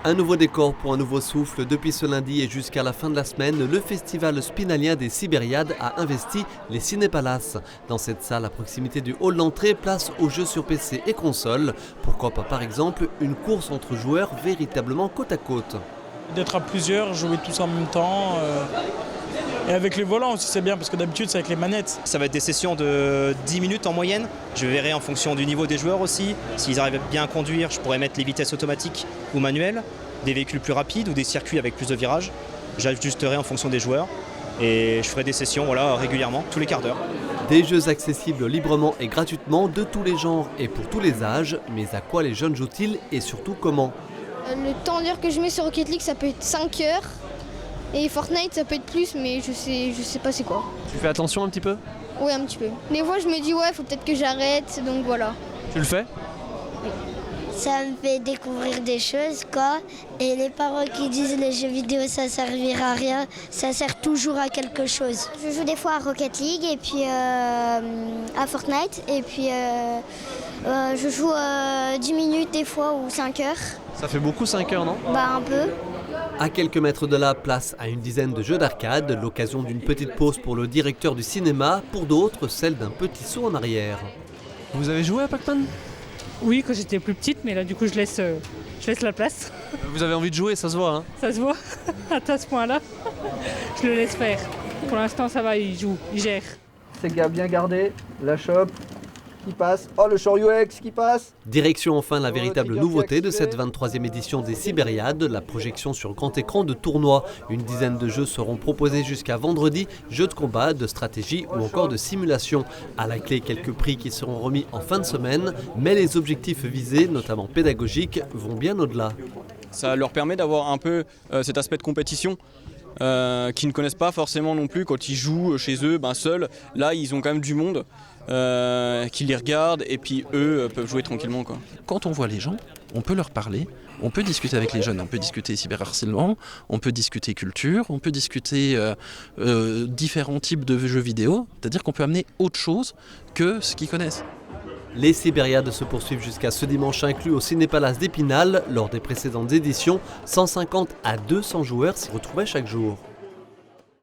Un nouveau décor pour un nouveau souffle. Depuis ce lundi et jusqu'à la fin de la semaine, le festival spinalien des Sibériades a investi les Cinépalaces. Dans cette salle à proximité du hall d'entrée, place aux jeux sur PC et console. Pourquoi pas par exemple une course entre joueurs véritablement côte à côte. D'être à plusieurs, jouer tous en même temps. Et avec les volants aussi c'est bien parce que d'habitude c'est avec les manettes. Ça va être des sessions de 10 minutes en moyenne. Je verrai en fonction du niveau des joueurs aussi. S'ils arrivent bien à conduire, je pourrais mettre les vitesses automatiques ou manuelles, des véhicules plus rapides ou des circuits avec plus de virages. J'ajusterai en fonction des joueurs et je ferai des sessions régulièrement, tous les quarts d'heure. Des jeux accessibles librement et gratuitement de tous les genres et pour tous les âges. Mais à quoi les jeunes jouent-ils et surtout comment? Le temps d'heure que je mets sur Rocket League ça peut être 5 heures. Et Fortnite ça peut être plus mais je sais pas c'est quoi. Tu fais attention un petit peu? Oui un petit peu. Des fois je me dis ouais faut peut-être que j'arrête donc voilà. Tu le fais? Ça me fait découvrir des choses quoi. Et les parents qui disent les jeux vidéo ça servira à rien, ça sert toujours à quelque chose. Je joue des fois à Rocket League et puis à Fortnite et puis je joue 10 minutes des fois ou 5 heures. Ça fait beaucoup 5 heures non? Bah un peu. À quelques mètres de là, place à une dizaine de jeux d'arcade, l'occasion d'une petite pause pour le directeur du cinéma, pour d'autres, celle d'un petit saut en arrière. Vous avez joué à Pac-Man? Oui, quand j'étais plus petite, mais là du coup je laisse la place. Vous avez envie de jouer, ça se voit hein? Ça se voit, à ce point-là. Je le laisse faire. Pour l'instant ça va, il joue, il gère. C'est bien gardé, la chope qui passe. Oh le Shoryu X qui passe. Direction enfin la véritable nouveauté de cette 23e édition des Sibériades, la projection sur grand écran de tournois. Une dizaine de jeux seront proposés jusqu'à vendredi, jeux de combat, de stratégie ou encore de simulation. À la clé, quelques prix qui seront remis en fin de semaine, mais les objectifs visés, notamment pédagogiques, vont bien au-delà. Ça leur permet d'avoir un peu cet aspect de compétition qu'ils ne connaissent pas forcément non plus quand ils jouent chez eux seuls. Là ils ont quand même du monde qui les regarde et puis eux peuvent jouer tranquillement quoi. Quand on voit les gens, on peut leur parler, on peut discuter avec les jeunes, on peut discuter cyberharcèlement, on peut discuter culture, on peut discuter différents types de jeux vidéo, c'est-à-dire qu'on peut amener autre chose que ce qu'ils connaissent. Les Sibériades se poursuivent jusqu'à ce dimanche inclus au Cinépalace d'Épinal. Lors des précédentes éditions, 150 à 200 joueurs s'y retrouvaient chaque jour.